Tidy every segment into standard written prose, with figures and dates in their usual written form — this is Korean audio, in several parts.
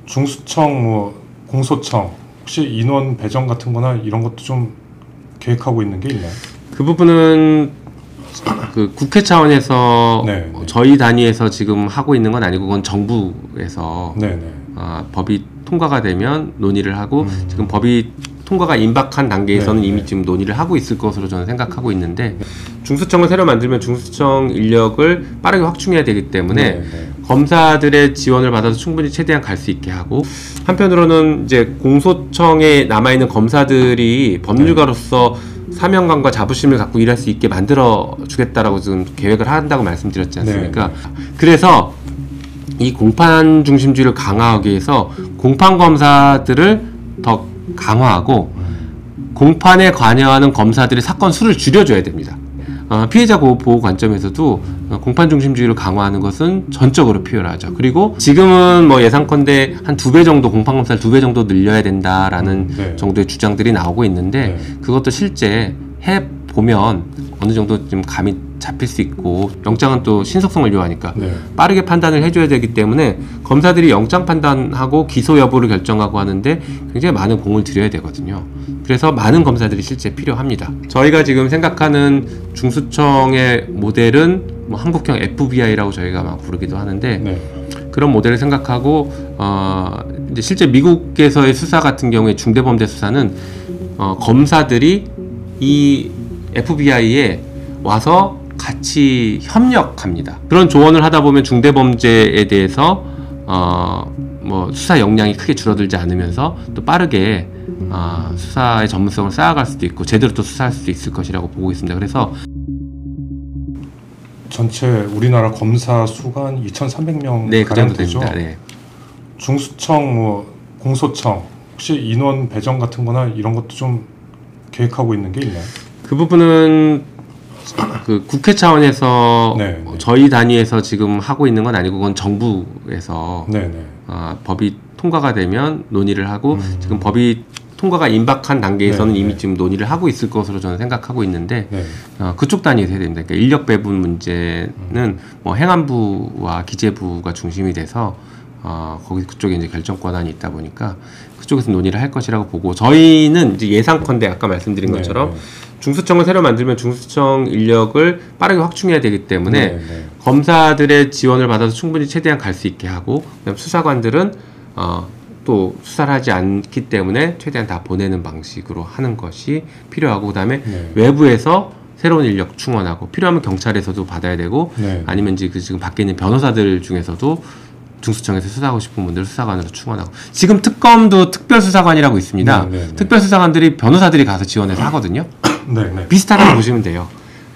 중수청, 공소청 혹시 인원 배정 같은 거나 이런 것도 좀 계획하고 있는 게 있나요? 그 부분은 그 국회 차원에서 네, 네. 저희 단위에서 지금 하고 있는 건 아니고 그건 정부에서 네네. 법이 통과가 되면 논의를 하고 지금 법이 통과가 임박한 단계에서는 네, 이미 네. 지금 논의를 하고 있을 것으로 저는 생각하고 있는데 중수청을 새로 만들면 중수청 인력을 빠르게 확충해야 되기 때문에 네, 네. 검사들의 지원을 받아서 충분히 최대한 갈 수 있게 하고 한편으로는 이제 공소청에 남아있는 검사들이 법률가로서 사명감과 자부심을 갖고 일할 수 있게 만들어 주겠다라고 지금 계획을 한다고 말씀드렸지 않습니까? 네. 그래서 이 공판 중심주의를 강화하기 위해서 공판 검사들을 더 강화하고 공판에 관여하는 검사들의 사건 수를 줄여줘야 됩니다. 피해자 보호 관점에서도 공판 중심주의를 강화하는 것은 전적으로 필요하죠. 그리고 지금은 뭐 예상컨대 한 2배 정도 공판 검사를 2배 정도 늘려야 된다라는 네. 정도의 주장들이 나오고 있는데 네. 그것도 실제 해 보면 어느 정도 좀 감이 잡힐 수 있고 영장은 또 신속성을 요하니까 네. 빠르게 판단을 해줘야 되기 때문에 검사들이 영장 판단하고 기소 여부를 결정하고 하는데 굉장히 많은 공을 들여야 되거든요. 그래서 많은 검사들이 실제 필요합니다. 저희가 지금 생각하는 중수청의 모델은 뭐 한국형 FBI라고 저희가 막 부르기도 하는데 네. 그런 모델을 생각하고 이제 실제 미국에서의 수사 같은 경우에 중대범죄 수사는 검사들이 이 FBI에 와서 같이 협력합니다. 그런 조언을 하다 보면 중대범죄에 대해서 뭐 수사 역량이 크게 줄어들지 않으면서 또 빠르게 수사의 전문성을 쌓아갈 수도 있고 제대로 또 수사할 수도 있을 것이라고 보고 있습니다. 그래서 전체 우리나라 검사 수가 한 2,300명 네, 그 정도 되죠. 됩니다. 네. 중수청, 공소청 혹시 인원 배정 같은 거나 이런 것도 좀 계획하고 있는 게 있나요? 그 부분은 그 국회 차원에서 네, 네. 저희 단위에서 지금 하고 있는 건 아니고 그건 정부에서 네네. 법이 통과가 되면 논의를 하고 지금 법이 통과가 임박한 단계에서는 네, 이미 네. 지금 논의를 하고 있을 것으로 저는 생각하고 있는데 네. 그쪽 단위에서 해야 됩니다. 그러니까 인력 배분 문제는 뭐 행안부와 기재부가 중심이 돼서 거기 그쪽에 이제 결정 권한이 있다 보니까 그쪽에서 논의를 할 것이라고 보고 저희는 이제 예상컨대 아까 말씀드린 것처럼 네, 네. 중수청을 새로 만들면 중수청 인력을 빠르게 확충해야 되기 때문에 네, 네. 검사들의 지원을 받아서 충분히 최대한 갈 수 있게 하고 그다음 수사관들은 또 수사를 하지 않기 때문에 최대한 다 보내는 방식으로 하는 것이 필요하고 그다음에 네. 외부에서 새로운 인력 충원하고 필요하면 경찰에서도 받아야 되고 네. 아니면 이제 그 지금 밖에 있는 변호사들 중에서도 중수청에서 수사하고 싶은 분들을 수사관으로 충원하고 지금 특검도 특별수사관이라고 있습니다. 네, 네, 네. 특별수사관들이 변호사들이 가서 지원해서 하거든요. 네. 비슷하다고 보시면 돼요.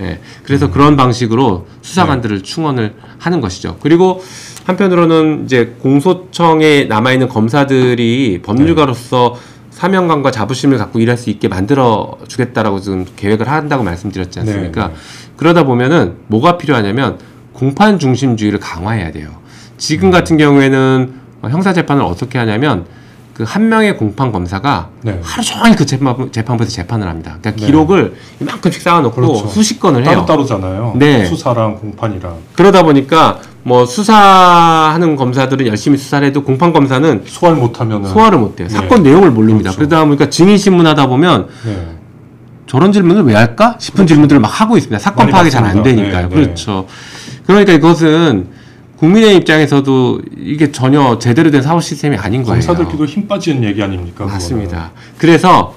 예, 그래서 그런 방식으로 수사관들을 충원을 하는 것이죠. 그리고 한편으로는 이제 공소청에 남아있는 검사들이 법률가로서 사명감과 자부심을 갖고 일할 수 있게 만들어 주겠다라고 지금 계획을 한다고 말씀드렸지 않습니까? 네. 그러다 보면은 뭐가 필요하냐면 공판 중심주의를 강화해야 돼요. 지금 같은 경우에는 형사재판을 어떻게 하냐면 그 한 명의 공판 검사가 네. 하루 종일 그 재판부에서 재판을 합니다. 그러니까 네. 기록을 이만큼씩 쌓아놓고 그렇죠. 수십 건을 해요. 따로따로잖아요. 네. 수사랑 공판이랑. 그러다 보니까 뭐 수사하는 검사들은 열심히 수사를 해도 공판 검사는 소화를 못하면은. 소화를 못해요. 네. 사건 내용을 모릅니다. 그렇죠. 그러다 보니까 증인신문 하다 보면 네. 저런 질문을 왜 할까 싶은 질문들을 막 하고 있습니다. 사건 많이 파악이 잘 안 봤습니다. 되니까요. 네, 네. 그렇죠. 그러니까 이것은 국민의 입장에서도 이게 전혀 제대로 된 사법 시스템이 아닌 거예요. 검사들끼리도 힘 빠지는 얘기 아닙니까? 맞습니다. 그래서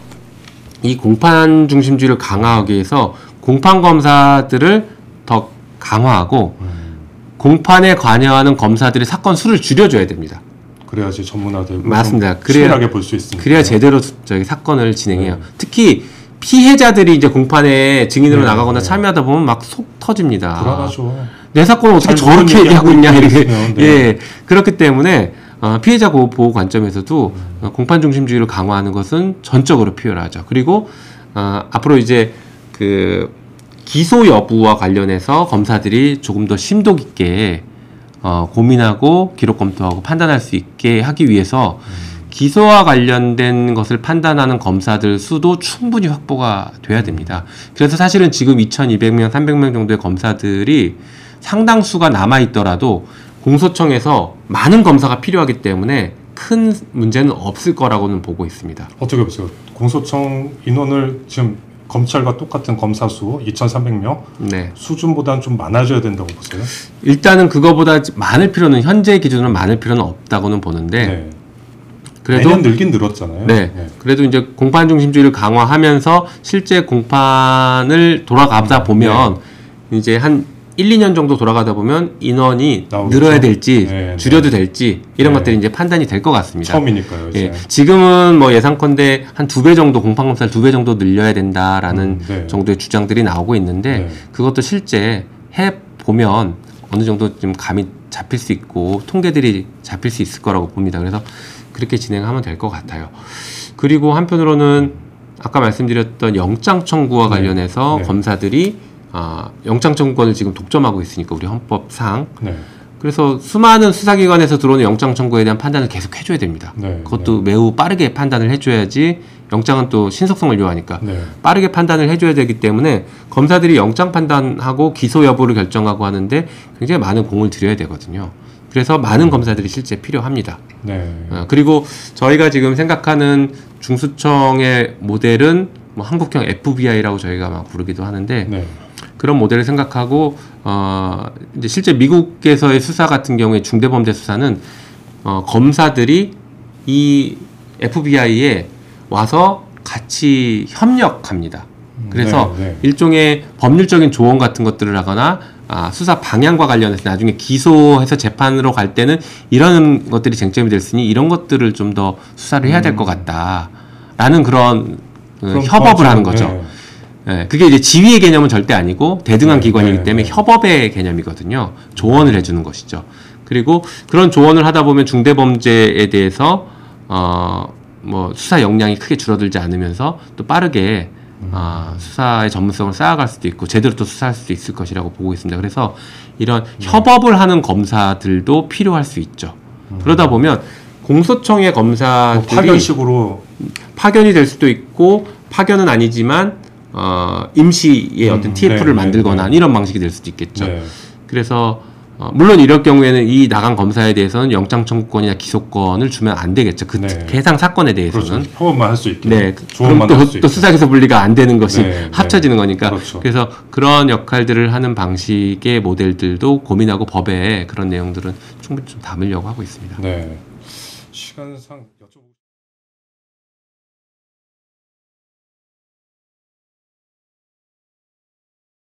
이 공판 중심주의를 강화하기 위해서 공판 검사들을 더 강화하고 공판에 관여하는 검사들의 사건 수를 줄여줘야 됩니다. 그래야지 전문화되고. 맞습니다. 치밀하게 볼 수 있습니다. 그래야 제대로 저기 사건을 진행해요. 특히 피해자들이 이제 공판에 증인으로 네, 나가거나 네. 참여하다 보면 막 속 터집니다. 불안하죠. 내 사건을 어떻게 잘 모르는 저렇게 얘기하고 있냐 이렇게. 있으면, 네. 예. 그렇기 때문에 피해자 보호 관점에서도 공판 중심주의를 강화하는 것은 전적으로 필요하죠. 그리고 앞으로 이제 그 기소 여부와 관련해서 검사들이 조금 더 심도 깊게 고민하고 기록 검토하고 판단할 수 있게 하기 위해서 기소와 관련된 것을 판단하는 검사들 수도 충분히 확보가 돼야 됩니다. 그래서 사실은 지금 2,200명, 300명 정도의 검사들이 상당수가 남아있더라도 공소청에서 많은 검사가 필요하기 때문에 큰 문제는 없을 거라고는 보고 있습니다. 어떻게 보세요? 공소청 인원을 지금 검찰과 똑같은 검사 수 2,300명 네. 수준보다는 좀 많아져야 된다고 보세요? 일단은 그거보다 많을 필요는 현재 기준으로 많을 필요는 없다고는 보는데 네. 그래도 매년 늘긴 늘었잖아요. 네. 그래도 이제 공판 중심주의를 강화하면서 실제 공판을 돌아가다 보면 이제 한 1, 2년 정도 돌아가다 보면 인원이 나오겠죠? 늘어야 될지 네, 줄여도 될지 이런 네. 것들이 이제 판단이 될 것 같습니다. 처음이니까요. 이제. 예, 지금은 뭐 예상컨대 한 2배 정도 공판검사를 2배 정도 늘려야 된다라는 네. 정도의 주장들이 나오고 있는데 네. 그것도 실제 해 보면 어느 정도 좀 감이 잡힐 수 있고 통계들이 잡힐 수 있을 거라고 봅니다. 그래서 그렇게 진행하면 될 것 같아요. 그리고 한편으로는 아까 말씀드렸던 영장 청구와 관련해서 네. 검사들이 영장 청구권을 지금 독점하고 있으니까 우리 헌법상 네. 그래서 수많은 수사기관에서 들어오는 영장 청구에 대한 판단을 계속 해줘야 됩니다. 네. 그것도 매우 빠르게 판단을 해줘야지 영장은 또 신속성을 요하니까 네. 빠르게 판단을 해줘야 되기 때문에 검사들이 영장 판단하고 기소 여부를 결정하고 하는데 굉장히 많은 공을 들여야 되거든요. 그래서 많은 검사들이 실제 필요합니다. 네. 그리고 저희가 지금 생각하는 중수청의 모델은 뭐 한국형 FBI라고 저희가 막 부르기도 하는데 네. 그런 모델을 생각하고 이제 실제 미국에서의 수사 같은 경우에 중대범죄 수사는 검사들이 이 FBI에 와서 같이 협력합니다. 그래서 네, 네. 일종의 법률적인 조언 같은 것들을 하거나 수사 방향과 관련해서 나중에 기소해서 재판으로 갈 때는 이런 것들이 쟁점이 될 수 있으니 이런 것들을 좀 더 수사를 해야 될 것 같다라는 그런 협업을 하는 거죠. 네. 네, 그게 이제 지위의 개념은 절대 아니고 대등한 네, 기관이기 네, 때문에 네. 협업의 개념이거든요. 조언을 해주는 것이죠. 그리고 그런 조언을 하다 보면 중대범죄에 대해서 뭐 수사 역량이 크게 줄어들지 않으면서 또 빠르게 수사의 전문성을 쌓아갈 수도 있고 제대로 또 수사할 수도 있을 것이라고 보고 있습니다. 그래서 이런 협업을 하는 검사들도 필요할 수 있죠. 그러다 보면 공소청의 뭐 검사들이 파견식으로 파견이 될 수도 있고 파견은 아니지만 임시의 어떤 TF를 네, 만들거나 네. 이런 방식이 될 수도 있겠죠. 네. 그래서 물론 이럴 경우에는 이 나간 검사에 대해서는 영장 청구권이나 기소권을 주면 안 되겠죠. 그 네. 해당 사건에 대해서는. 그렇죠. 협업만 할 수 있게. 네, 그럼 조언만 할 수 또 있게. 수사기소 분리가 안 되는 것이 네, 합쳐지는 거니까. 그렇죠. 그래서 그런 역할들을 하는 방식의 모델들도 고민하고 법에 그런 내용들은 충분히 좀 담으려고 하고 있습니다. 네. 시간상 여쭤보.